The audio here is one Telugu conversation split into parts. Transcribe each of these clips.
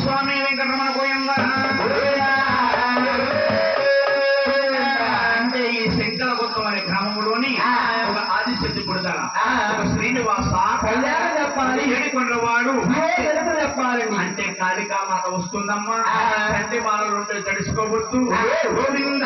స్వామి వెంకటరమణ పోయిందా అంటే ఈ శంకరగుత్తం అనే గ్రామంలోని ఒక ఆదిశక్తి పుడతాడు శ్రీనివాస కళ్యాణం చెప్పాలి ఏడికొండవాడు చెప్పాలండి అంటే కాళికామాత వస్తుందమ్మా కంటి మాలలుంటే తడుచుకోవద్దు గోవింద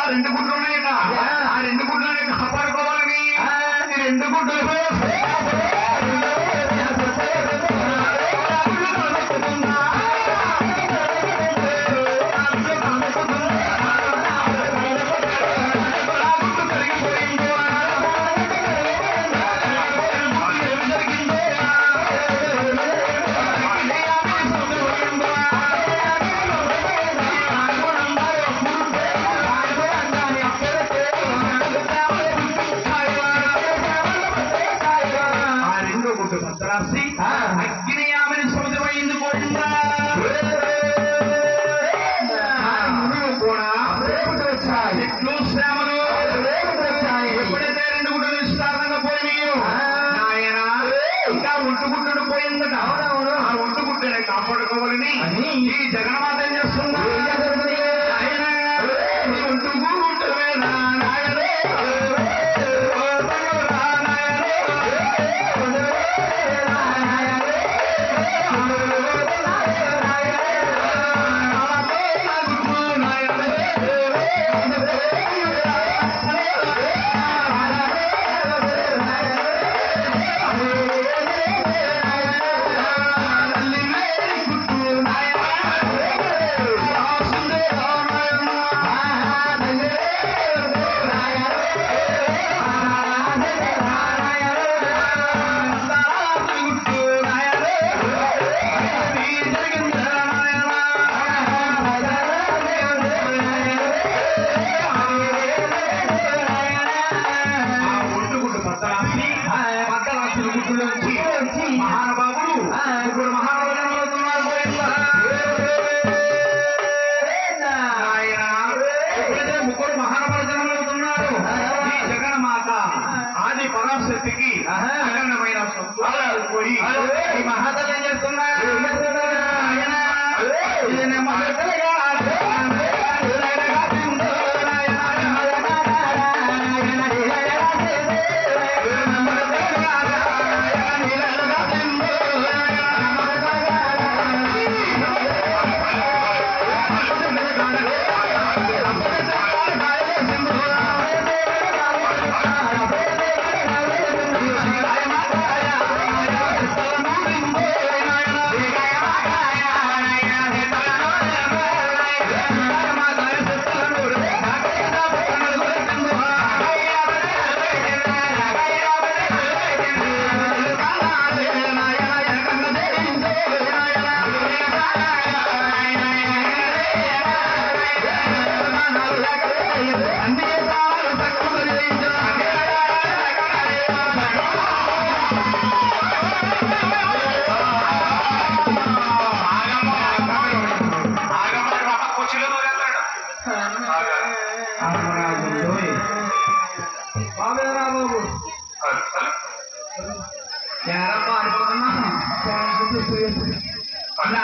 రెండు గుడ్లు ఉన్నాయట ఆ రెండు గుడ్లని కాపాడుకోవాలని రెండు గుడ్లు కాపాడుకోవాలని ఈ జగన్మాత ఏం చేస్తుంది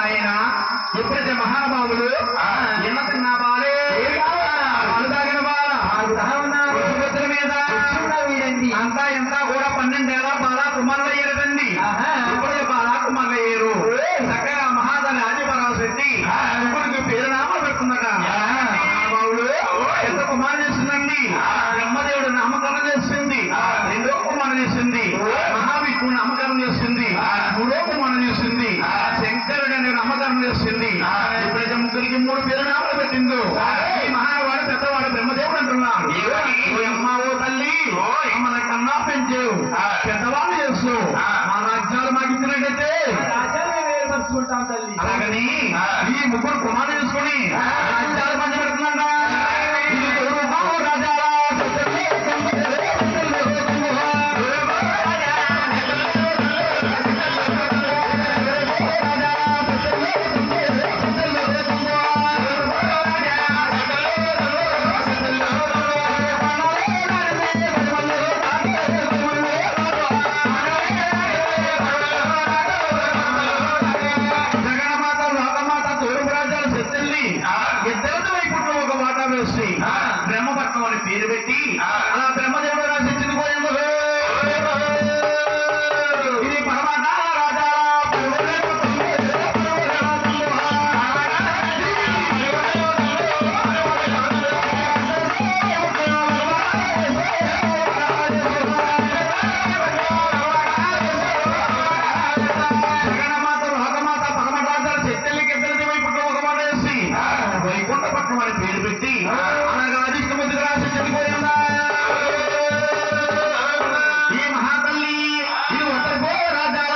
ఆయన ఎప్పుడైతే మహానుభావులు ఎన్న తిన్నా బాలే వాళ్ళు తాగిన బాల మీద అంతా ఎంత కూడా 12 ఏళ్ళ బాలా కుమారులు అయ్యారండి. ఎప్పుడైతే బాలా కుమారులు అయ్యారు చక్కగా మహాదాని ఆదిపరాశెట్టి ఇప్పుడు పేరునామాలు పెడుతుందట. మహానుభావులు ఎంత కుమారులు చేస్తుందండి. బ్రహ్మదేవుడు నామకరణం చేస్తుంది, రెండో కుమారులు చేస్తుంది, మహావిష్ణువు నామకరణం చేస్తుంది, మూడో కుమారులు చేస్తుంది, శంకరుడు అనే నామకరణం చేస్తుంది. ఎప్పుడైతే ముగ్గురికి 3 పేరునామాలు పెట్టిందో ఈ మహావాడు పెద్దవాడు బ్రహ్మదేవుడు అంటున్నాడు. అమ్మావో తల్లి మన కన్నా పెంచావు, పెద్దవాళ్ళు చేస్తూ మా రాజ్యాలు మాకు ఇచ్చినట్టయితే ఏర్పరచుకుంటాం తల్లి. అలాగని ఈ ముగ్గురు కుమారులు చేసుకుని రాజ్యాలు పంచి పెడుతుందంట. రాజా బ్రహ్మపట్నం అని పేరు పెట్టి అలా బ్రహ్మదేవుడు రాసించింది పోయింది. ఇది పరమాత్మ రాజా జగన్మాత లోకమాత పరమరాజాల చెత్తెల్లికి ఇద్దరికి వైపుట్లో ఒక మాట వేసి వైకుంఠపట్నం అని పేరు పెట్టి ఈ మహాతల్లి ఇది ఉత్తరపో రాజా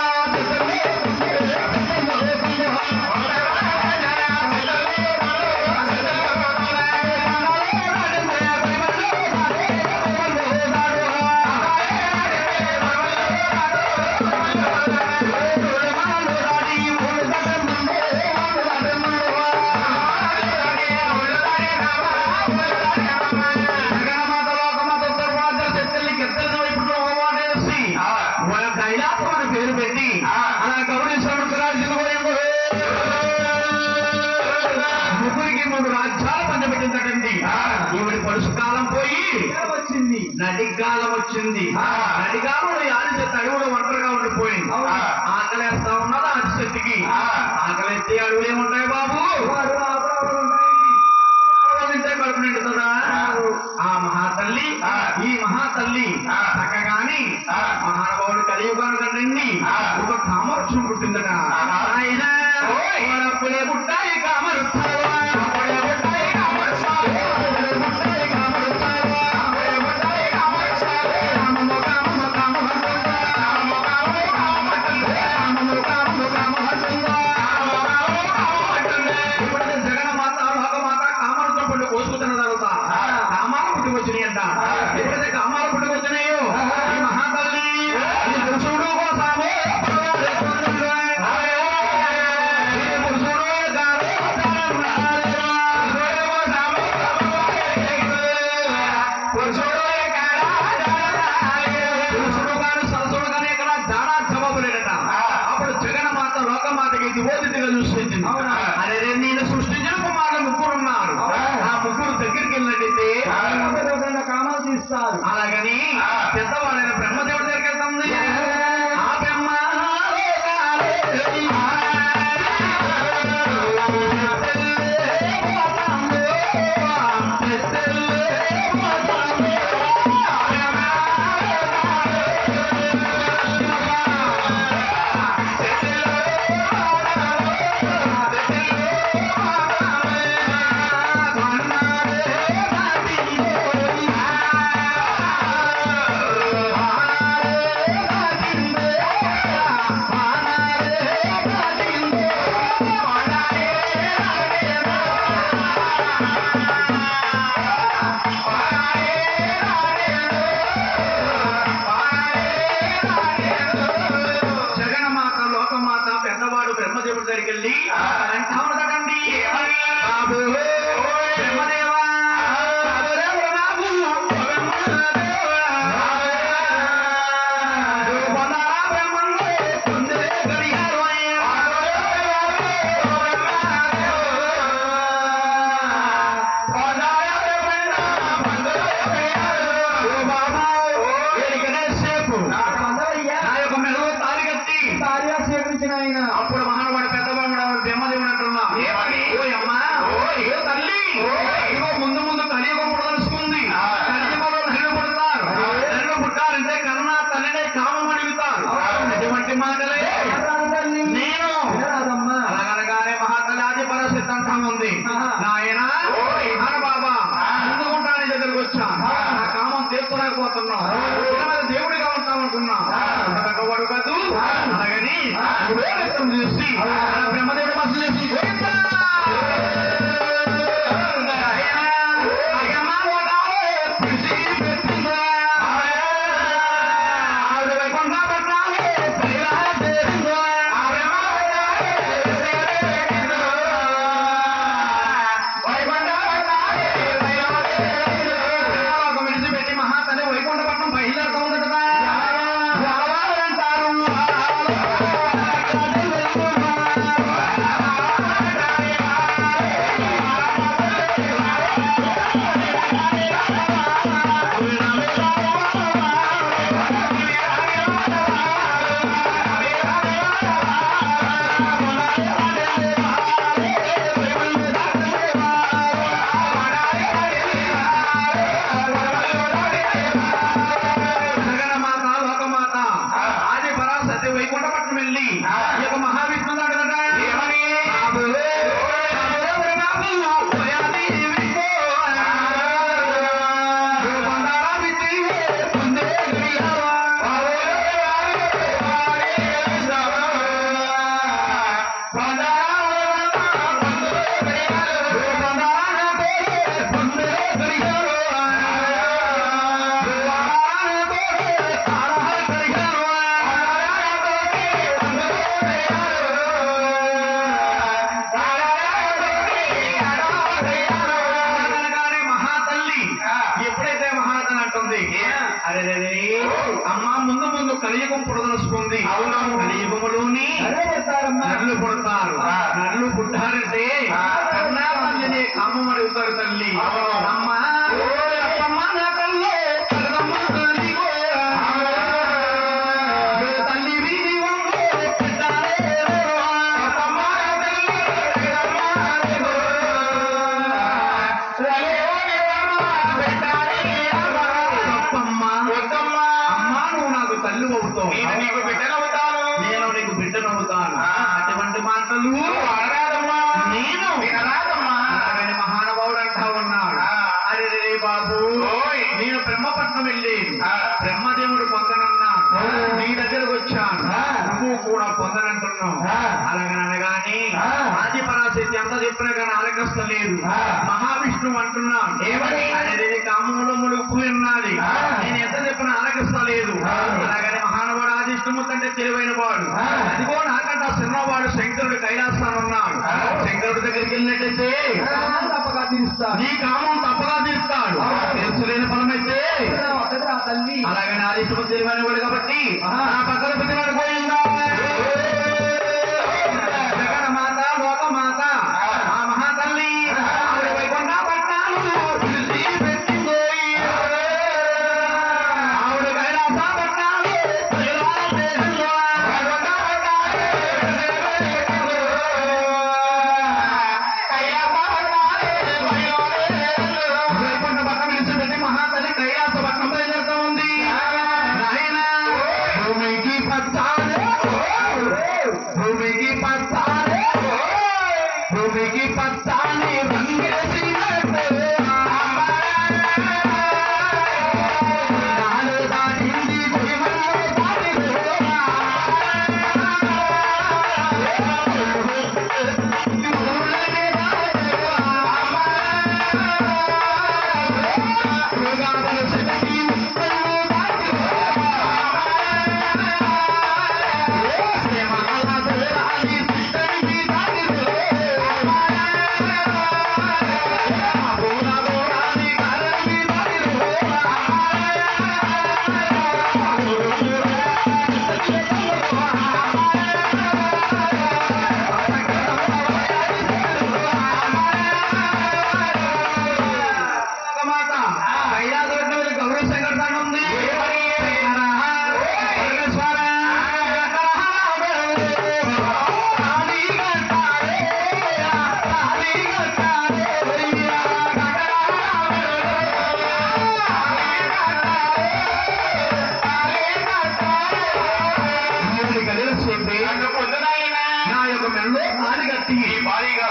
కైలాసం అని పేరు పెట్టి అలా గౌరీశ్వరుడు ముగ్గురికి 3 రాజ్యాలు పంచబెట్టిందటండి. ఈవిడి పరుషుకాలం పోయి వచ్చింది, నడికాలం వచ్చింది. నడికాలంలో ఆదిశక్తి అడవులో ఒంటరిగా ఉండిపోయింది. ఆకలేస్తా ఉన్నది ఆదిశక్తికి. ఆకలిస్తే అడవులు ఏముంటాయి బాబు, కడుపు నిండుతుందా? ఆ మహాతల్లి ఈ మహాతల్లి చక్కగాని మహానుభావుడు కలియుగాను కండి ఒక కామవృక్షం పుట్టిందట. ఆయన అప్పుడే పుట్టాయి కామవృక్షాలు, అప్పుడే పుట్టాయి కామవృక్షాలు, పుట్టాయి కామవృక్షాలు, అప్పుడే పుట్టాయి కామవృక్షాలు. కామము కామము కామహంతుందా, కామము కామము కామహంతుందా, కామము కామము కామహంతుందా, కామము కామము కామహంతుందా. ఇప్పుడైతే జగన్మాత లోకమాత కామవృక్షం పండు కోసుకుతున్న తర్వాత కామాలు పుట్టుకొచ్చినాయి అంట. ఎప్పుడైతే కామాలు పుట్టుకొచ్చినాయో ఈ మహాతల్లి పురుషుడు కోసము అప్పుడు జగన్మాత లోకమాతకి దివోదిగా చూస్తుంది. అదే నేను సృష్టించిన కుమారులు 3 ఉన్నారు. ఆ 3 దగ్గరికి వెళ్ళినట్టయితే కామాలు తీస్తారు. అలాగని పెద్దవాడైన బ్రహ్మదేవుడి దగ్గరికి వెళ్తుంది. ఆ బ్రహ్మ వెళ్ళి అంటామటండి బాబు బ్రహ్మదేవా అప్పుడు మహానుభావుడు పెద్దవాడు బ్రహ్మదేవుడు అంటున్నా ఓ అమ్మా ఓ తల్లి ఇదిగో ముందు ముందు కలియుగం పుడదలుచుకుంది కలియుగంలో నరులు పుడతారు నరులు పుట్టారంటే కన్నా తల్లినే కామం అడుగుతారు అటువంటి మాటలే నేను అలాగనగానే మహాతల్లి ఆది పరసిద్ధాంతం ఉంది నాయన బాబా ముందుకుంటాను దగ్గరకు వచ్చాను నా కామం తీర్చలేకపోతున్నాం దేవుడిగా ఉంటామనుకున్నా వాడు కాదు అలాగని చూసి బ్రహ్మదేవుడు మసలు చేసి విడిచిపెట్టి మహాతల్లి వైకుంఠపట్నం బయలుదేరుతా ఉంది కదా వైకుంఠపట్నం వెళ్ళి ఈ యొక్క మహావిష్ణువు అడగట ఏమని అమ్మా ముందు ముందు కలియుగం పుడదలుచుకుంది కలియుగములోని నరులు పుడతారు నరులు పుట్టారంటే కన్నా తల్లిని కామం అడుగుతారు తల్లి అమ్మా నా తల్లి తల్లి అవుతావు నీకు బిడ్డనవుతాను నేను నీకు బిడ్డనవుతాను అటువంటి మాటలు నేను మహానుభావుడు అంటా ఉన్నాడు అరే రే బాబు నేను బ్రహ్మపట్నం వెళ్ళి బ్రహ్మదేవుడు పొందనున్నాను నీ దగ్గరకు వచ్చాను నువ్వు కూడా పొందనంటున్నావు అలాగనగానే ఆది పరాశక్తి ఎంత చెప్పినా కానీ ఆలకిస్తలేదు మహావిష్ణువు అంటున్నాను అరే కామంలో ముడుకుపోయి ఉన్నది నేను ఎంత చెప్పినా ఆలకిస్తలేదు అలాగని మహానుభావుడు ఆదిష్టము కంటే తెలివైన వాడు అదిగో నాకంట చిన్నవాడు శంకరుడు కైలాసాన్ని ఉన్నాడు శంకరుడి దగ్గరికి వెళ్ళినట్టయితే తప్పగా తీరుస్తాడు నీ కామం తప్పగా తీరుస్తాడు తెలుసులేని ఫలమైతే అలాగని ఆదిష్టము తెలివైన వాడు కాబట్టి నా పక్కన పెట్టినాడు పోయిందా జగన్మాత లోకమాత ఆ మహాతల్లి ఆవిడ వైకుంఠ పట్టాలు పెట్టిపోయి ఆవిడ కైలాస పట్టాలు వైకుంఠ పట్టం విడిచిపెట్టి మహాతల్లి కైలాస పట్నం బయలుదేరుతా ఉంది నాయన భూమికి పచ్చాలే భూమికి పచ్చాలే భూమికి పచ్చాలి రంగేసి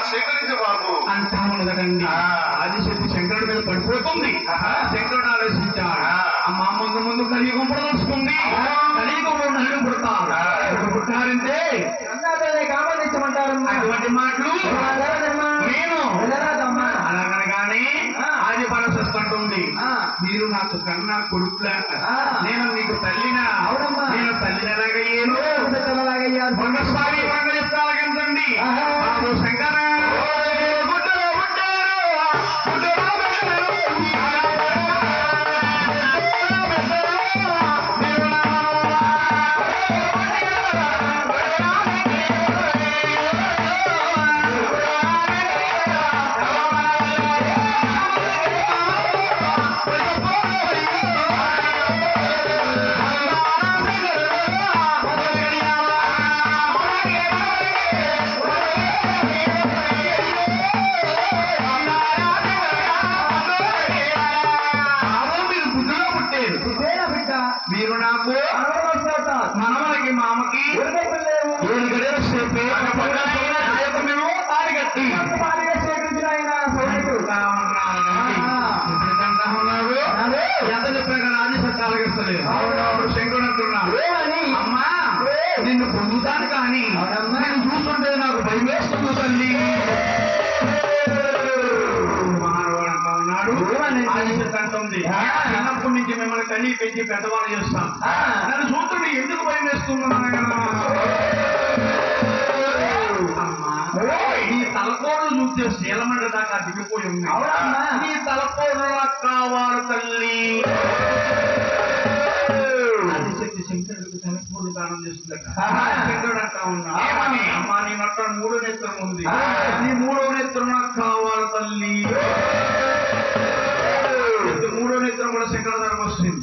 స్వీకరించు బాబు అంటా ఉన్నదండి. ఆదిశక్తి శంకరుడి మీద పడిపోతుంది. శంకరుడు ఆలోచించాడు, అమ్మా ముందు ముందు కలియుగం పుడదలుచుకుంది, కలియుగంలో నలుగు పుడతారు, పుట్టారంటే అటువంటి మాటలు నేను అలాగనగానే ఆది పరసంటుంది, మీరు నాకు కన్నా కొడుకులా, నేను నీకు తల్లినా, నేను తల్లినలాగయ్యాను, మొదటిసారి చెప్తాగండి బాబు శంకర మీరు నాకు మనవలకి మామకి ఎంత చెప్పాక రాజసత్యాలగిస్తలేదు. శంకరుడు అంటున్నాడు, అమ్మా నిన్ను పొందుతాను కానీ నేను చూస్తుంటే నాకు భయం వేస్తుంది తల్లి. అంటుంది, చిన్నప్పటి నుంచి మిమ్మల్ని కనీ పెంచి పెద్దవాళ్ళు చేస్తాం, నన్ను చూస్తుంటే ఎందుకు భయం వేస్తున్నాను? నీ తలకోడు చూస్తే శీలమంట దాకా దిగిపోయి ఉంది, నీ తలకోడు కావాలి తల్లి. ఆదిశక్తి శంకరుడికి తలకోడు దానం చేస్తుందట. శంకరుడు అంటా ఉన్నా, అమ్మా నీ నట్ట 3వ నేత్రం ఉంది, నీ 3వ నేత్రం నాకు కావాలి తల్లి. 3వ నేత్రం కూడా శంకరుడు దగ్గరకు వస్తుంది.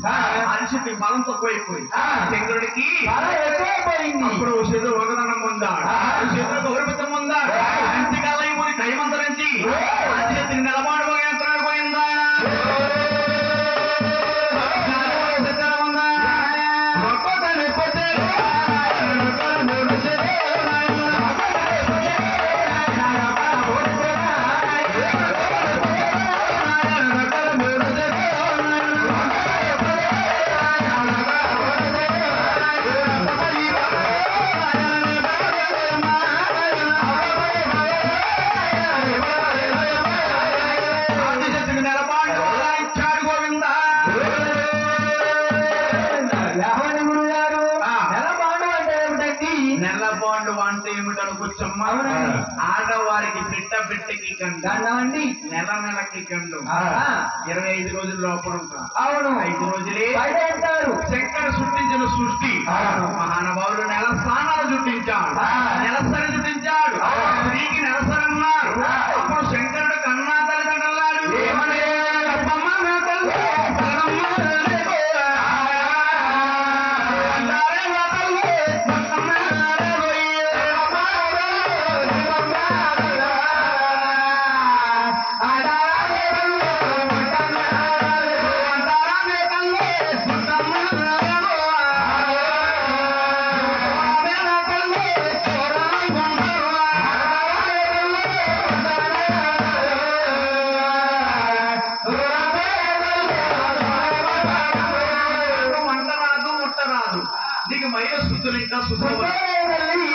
ఆదిశక్తి బలం తక్కువైపోయి శంకరుడికి అప్పుడు శత్రువు ఒకదనం పొందాడు, శత్రువుకు ఒకరిపితం పొందాడు. అంతకాలం పోయి కైమంతరించి ఆదిశక్తిని నిలబాటు యంత్రాలు పోయిందా ఆడవారికి పెట్టకి కండి, నెల నెలకి కండు, 25 రోజుల లోపల ఉంటారు. అవును, 5 రోజులే శంకర సృష్టించిన సృష్టి. మహానుభావులు నెల స్థానాలు చుట్టించాడు, నెలసరి చుట్టించాడు, స్త్రీకి నెలసరన్నారు. అప్పుడు శంకరుడు కన్నా తల్లిదండ్రులాడు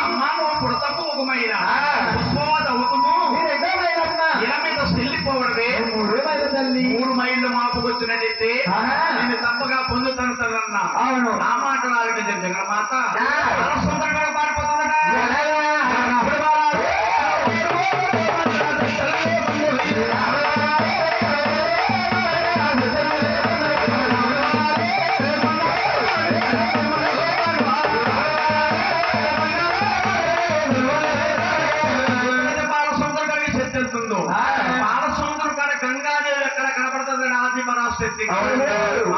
అమ్మా నువ్వు పుడతకు ఒక మైల పుష్పవాద అవుతుము ఇలా మీద చెల్లిపోవడమే 3 మైళ్ళు మాపుకొచ్చినట్టయితే నేను తప్పగా పొందుతాను తల్లన్నా. అవును, ఆ మాటలు ఆలోచించారు జగన్మాత సొంతంగా పారిపోతుందట.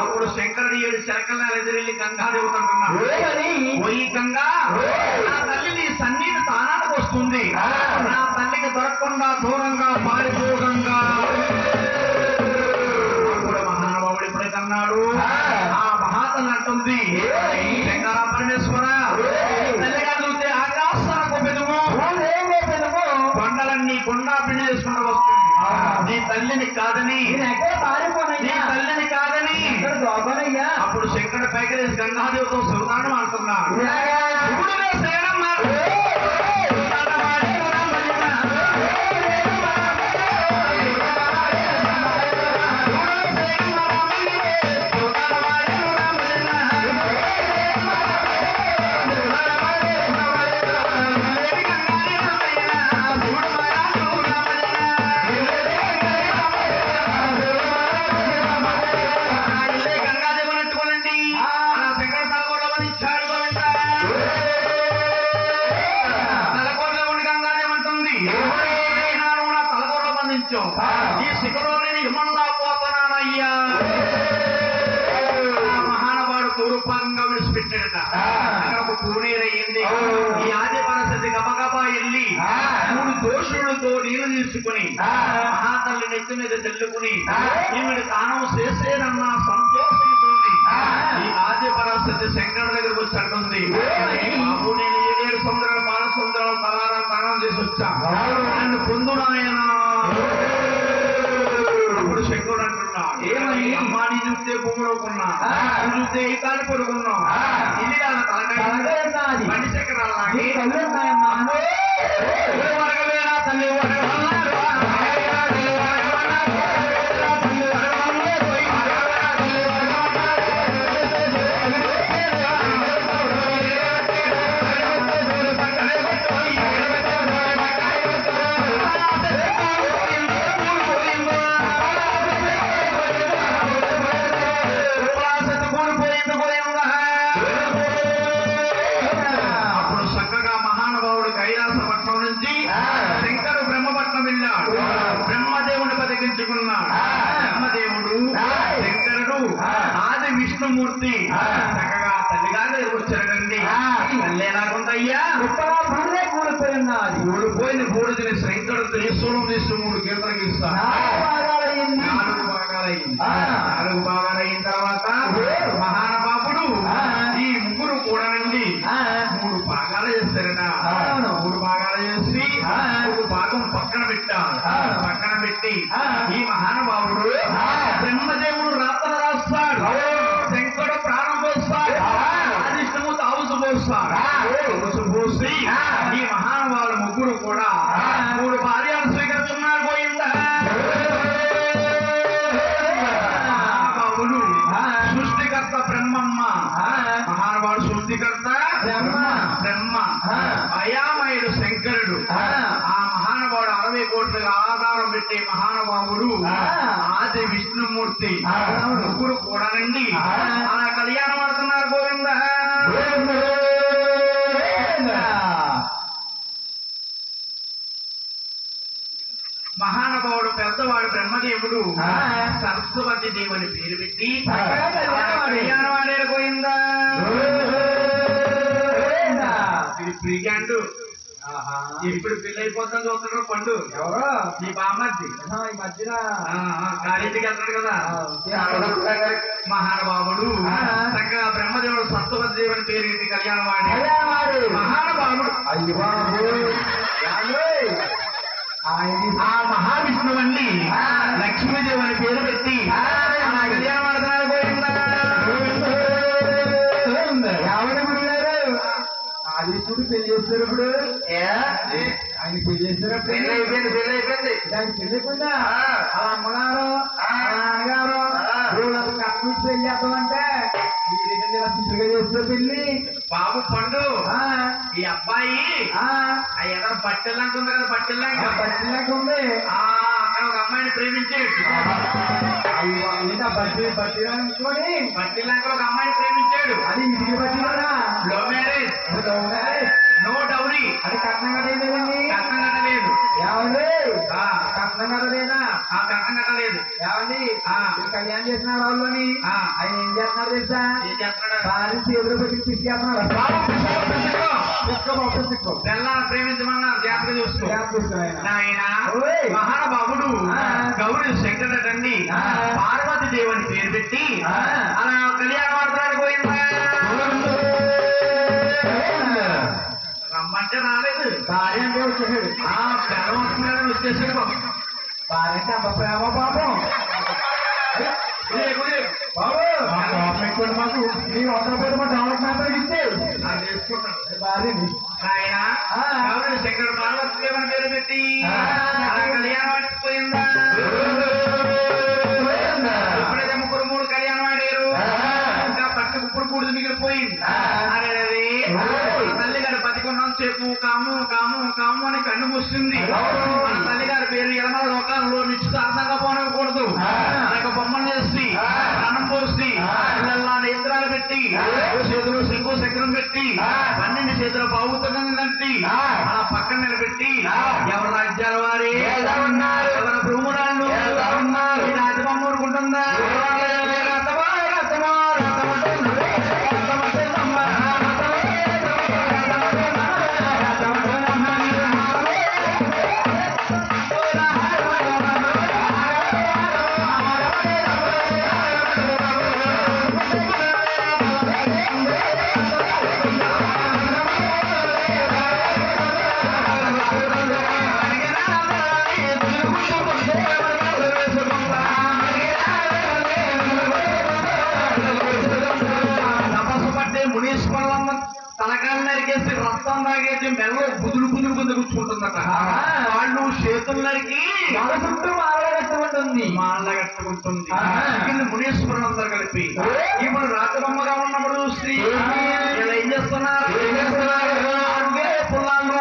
అప్పుడు శంకరుడు 7 శరకల్ని ఎదురెళ్ళి గంగాదేవి అంటున్నాడు, ఓయి గంగా, నా తల్లి నీ సన్నిధి తానానికి వస్తుంది, నా తల్లికి దొరకకుండా దూరంగా పారిపోగంగా. అప్పుడు మహానుభావుడు ఎప్పుడైతే అన్నాడు, ఆ మహాతల్లి అంటుంది, శంకర పరమేశ్వర తల్లిగా చూస్తే ఆకాశాలకు పెదుము, కొండలన్నీ కొండ గుండా పెళ్లి చేసుకుంటూ వస్తుంది. నీ తల్లిని కాదని నీ తల్లిని కాదని అప్పుడు శంకరుడు పైకి గంగాదేవితో శివతాండం అంటున్నాడు. ఈ శిఖరంలో ఇమ్మన్నా పోతున్నానయ్యా. మహానవాడు పూర్వపాకంగా విడిచిపెట్టాడట. అక్కడ ఒక పూనీరయ్యింది. ఈ ఆది పరిస్థితి గబగబా వెళ్ళి 3 దోషులతో నీళ్లు తీసుకుని మహాతల్లి నెత్తి మీద చల్లుకుని ఈవిడ తానం చేసేదన్న సంతోషంతో ఈ ఆది పరిస్థితి శంకరుడి దగ్గరకు వచ్చి అంటుంది, బాబు నేను 7 సముద్రాలు 12 సముద్రాలు తలారా తానం చేసి వచ్చా, నన్ను పొందునాయనా. అప్పుడు శంకరుడు అంటున్నాడు, ఏమని అమ్మా నీ చూస్తే భూములోకున్నా, చూస్తే ఈ కాలు పడుకున్నావు, ఇది కాదు తలకాయ బండి చక్రాలకి తల్లి బ్రహ్మదేవుడు శంకరుడు ఆది విష్ణుమూర్తి చక్కగా తల్లిగారు వచ్చాడండి. తల్లి ఎలాగుందయ్యా కూలిపోయింది. బూడిదని శంకరుడు త్రిశూలం తీసి 3 కీర్తనకి ఇస్తాను. 4 భాగాలయ్యింది. 4 భాగాలైన తర్వాత మహానుభావుడు ఈ ముగ్గురు కూడానండి 3 భాగాలు చేస్తారట. 3 భాగాలు చేసి ఒక భాగం పక్కన పెట్టారు. పక్కన పెట్టి ఈ మహానుభావుడు బ్రహ్మదేవుడు రాత్ర రాస్తాడు, శంకరుడు ప్రాణం పోస్తాడు, ఆదిష్టమూర్తి ఆవుసు పోస్తాడు. ఆవుసు పోసి ఈ మహానుభావులు ముగ్గురు కూడా 3 భార్యలు స్వీకరిస్తున్నారు. పోయిందా మహానుభావులు సృష్టికర్త బ్రహ్మమ్మ, మహానుభావుడు సృష్టికర్త బ్రహ్మ, అయామయుడు శంకరుడు. ఆ మహానుభావుడు 60 కోట్లుగా ఆధారం పెట్టే మహానుభావుడు ఆది విష్ణుమూర్తి. ముగ్గురు కూడానండి అలా కళ్యాణం ఆడుతున్నారు. గోవింద మహానుభావుడు పెద్దవాడు బ్రహ్మదేవుడు సరస్వతి దేవుని పేరు పెట్టి కళ్యాణం ఆడారు. గోవిందా ప్రియాండు ఇప్పుడు పెళ్లి అయిపోతుంది చూస్తున్నాడు. పండు ఎవరో నీ బామ్మది ఈ మధ్యన కాలేజీకి వెళ్తాడు కదా. మహానుభావుడు చక్కగా బ్రహ్మదేవుడు సరస్వతి దేవుని పేరు పెట్టి కళ్యాణం ఆడి మహానుభావుడు ఆ మహావిష్ణువు అండి లక్ష్మీదేవుని పేరు పెట్టి కళ్యాణం ఆడుతున్నారు. ఆదిత్యుడు పెళ్లి చేస్తున్నప్పుడు ఆయన పెళ్లి చేస్తున్నప్పుడు పెళ్లి అయిపోయింది. దానికి పెళ్ళికుండా వాళ్ళ అమ్మగారు నాన్నగారు కట్నం పెళ్లి చేస్తామంటే సింపుల్గా చేస్తున్న పెళ్లి. బాబు పండు ఈ అబ్బాయి ఏదో బట్టెల్లాంక ఉంది కదా, బట్టిలాక ఉంది. అక్కడ ఒక అమ్మాయిని ప్రేమించాడు. బట్టిలాంచుకొని బట్టిలాంక ఒక అమ్మాయిని ప్రేమించాడు. అది ఇంటికి బట్టిలా లవ్ మ్యారేజ్, నో డౌరీ. అది కట్నం కట్టలేదండి. కట్నం కట్టలేదు. ఏమండి కట్నం కట్టలేదా? కట్నం కట్టలేదు. ఏమండి కళ్యాణం చేసిన వాళ్ళని ఆయన ఏం చేస్తున్నారు తెలుసా? ఏం చేస్తున్నాడు? భార్య చేతులు పెట్టి తీసుకెళ్తున్నారు. తెల్లారి ప్రేమించమన్నా జాగ్రత్త చూసుకో. ఆయన మహానుభావుడు గౌరీ శంకరుడండి పార్వతి దేవుని పేరు పెట్టి అలా కళ్యాణం ఆడుతున్నాడు. పోయిందా రమ్మంటే రాలేదు. భార్య అంటే వచ్చేసాడు. జనం వస్తున్నారని వచ్చేసాడు బాబు. భార్య అంత ప్రేమ పాపం బాబు ఎక్కువ మాకు నీ 100 రూపాయలు మా డెవలప్మెంట్ ఇచ్చే అది చేసుకుంటాను భార్యని ఆయన ఎవరు శంకర పార్వతీదేవని పేరు పెట్టి అలా కళ్యాణం ఆడిపోయిందా ఎప్పుడైతే 3 కళ్యాణం ఆడారు ఇంకా పట్టు ఇప్పుడు కూడుదు మిగిలిపోయింది. అరే తల్లి గారు బతికున్నంత సేపు కాము కాము కాము అని కన్ను మూస్తుంది. మన తల్లి గారి పేరు ఎలమల లోకాల్లో నిశ్చితార్థంగా పోనకూడదు. అలాగే బొమ్మలు చేసి ప్రాణం పోసి పిల్లల్లా నేత్రాలు పెట్టి చేతులు శంకు చక్రం పెట్టి 12 చేతుల బావుతంగా కట్టి అలా పక్కన నిలబెట్టి ఎవరు రాజ్యాల వారి ఎవరి భూమురాళ్ళు ఈ రాజబొమ్మ ఊరుకుంటుందా తలకాలు నరికేసి రక్తం తాగేసి మెల్ల బుదులు బుదులు బుద్దు కూర్చుంటుందట. వాళ్ళు చేతులు నరికి మన చుట్టూ మాలగట్టుకుంటుంది కింద మునీశ్వరులు అందరు కలిపి ఇప్పుడు రాజబొమ్మగా ఉన్నప్పుడు చూసి ఇలా ఏం చేస్తున్నారు పుల్లాలు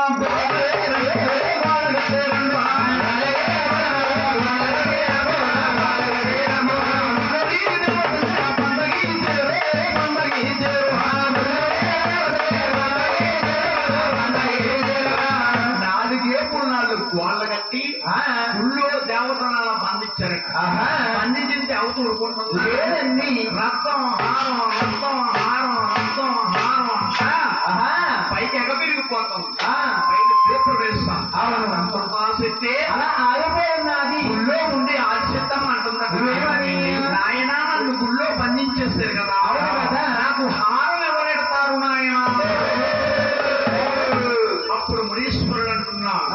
వాళ్ళ కట్టి గుళ్ళో దేవతను అలా బంధించారు. బంధించి అవతలు లేదండి రక్తం హారం రక్తం హారం రక్తం హారం పైకి ఎగపిరిగిపోతుంది. పైకి పేపర్ వేస్తాం ఆశిస్తే అలా ఆగిపోయినది గుళ్ళో ఉండి ఆశిస్తాం అంటున్నారు. నాయన నన్ను గుళ్ళో బంధించేస్తారు కదా కదా నాకు హారం ఎవరెడతారు నాయన. అప్పుడు మునీశ్వరుడు అంటున్నాడు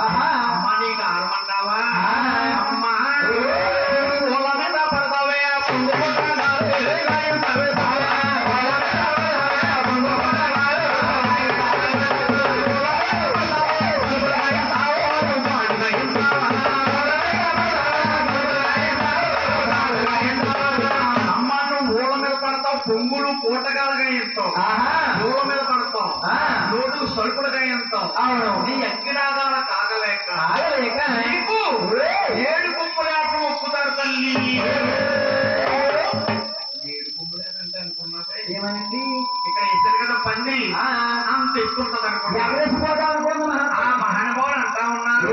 అమ్మ నీకు హారమంటావా అమ్మ పూల మీద పడతావే అమ్మ నువ్వు ఊళ్ళ మీద పడతావు పొంగులు పూటగాలుగా ఇస్తావు ఊళ్ళ మీద పడతావు నోటుకు సరుకులుగా ఇస్తావు నీ ఎక్కిరాగాల కాగలేక నీకు 7 కొమ్ములేటం ఒప్పుతారు తల్లి. 7 కొమ్ములేటంటే అనుకున్నారే ఏమండి ఇక్కడ ఇద్దరు కదా పంది అంత ఎక్కుంటది అనుకున్నా. ఆ మహానుభావులు అంటా ఉన్నారు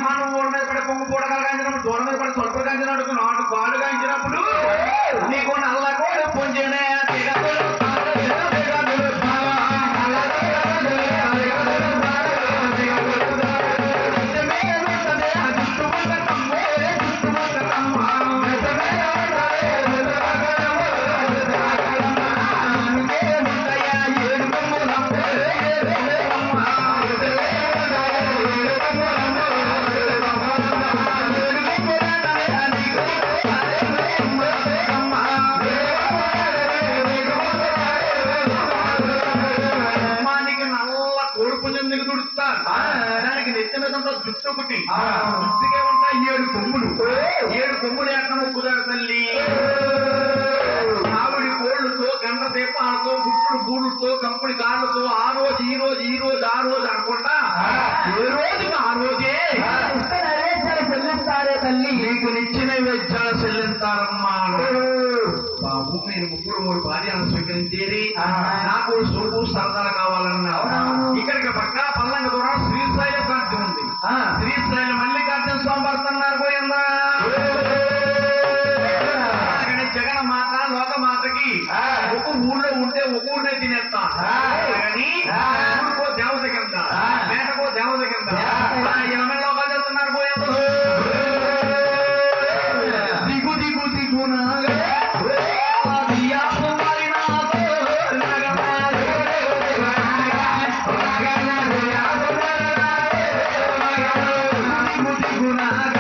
మనం ఊళ్ళ మీద పడి పొంగు పూటగాలు కాంచినప్పుడు దూరం మీద పడి సొల్పలు కాంచినప్పుడు నాటు గాలు కాంచినప్పుడు నీకు నల్ల కోడి పుంజనే దానికి నెత్తి మీద జుట్టు ఒకటి జుట్టుకే ఉంటాయి 7 కొమ్ములు. 7 కొమ్ములు ఎక్కడ ఒప్పుదారు తల్లి. ఆవిడి కోళ్ళతో గంట దీపాలతో గుప్పుడు గూడుతో కంపుడి గాళ్ళతో ఆ రోజు ఈ రోజు ఈ రోజు ఆ రోజు అనుకుంటా ఏ రోజుకి ఆ రోజే చెల్లిస్తారే తల్లి నీకు నిచ్చిన వెచ్చాలు చెల్లిస్తారమ్మా. బాబు మీరు 3 భార్యను స్వీకరించేది నాకు సోపు సరదాలు కావాలన్నా ఇక్కడికి పక్క పల్లంగ దూరం శ్రీశైలం కార్యం ఉంది. శ్రీశైలం మల్లికార్జున స్వామి పడుతున్నారు పోయిందా జగన్మాత లోకమాతకి ఒక ఊళ్ళో ఉంటే ఒక ఊళ్ళో తినేస్తాను కానీ ఊరికో దేవత కింద మేటకో దేవత కింద 80 లోకాలు చెప్తున్నారు పోయేంత దిగు దిగు దిగు Bye.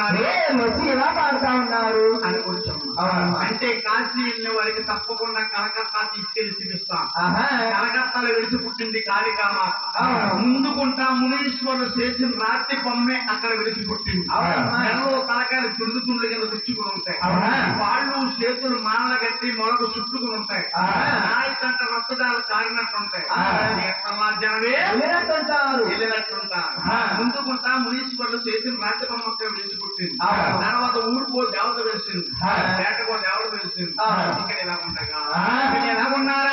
ఉన్నారు వచ్చి ఇలా పాడుతా ఉన్నారు అని కొంచెం అంటే కాశీ వెళ్ళిన వారికి తప్పకుండా కలకత్తా తీసుకెళ్లి చూపిస్తాం. కలకత్తాలో విడిచి పుట్టింది కాళికామ. ముందుకుంటా మునీశ్వరులు చేసిన రాత్రి బొమ్మే అక్కడ విడిచి పుట్టింది. నెలలో తలకాయలు తుండుతుండ్ల కింద చుట్టుకుని ఉంటాయి. వాళ్ళు చేతులు మానల కట్టి మొలకు చుట్టుకుని ఉంటాయి. నాయకంట రక్తదాలు కారినట్టు ఉంటాయి. జనమే వెళ్ళినట్టుంటారు. ముందుకుంటా మునీశ్వరులు చేసిన రాత్రి బొమ్మ అక్కడ విడిచి పుట్టింది. తర్వాత ఊరికో దేవత వెలిసింది, వేటకో దేవత వెలిసింది. ఇక్కడ ఎలా ఉండగా ఎలాగున్నారా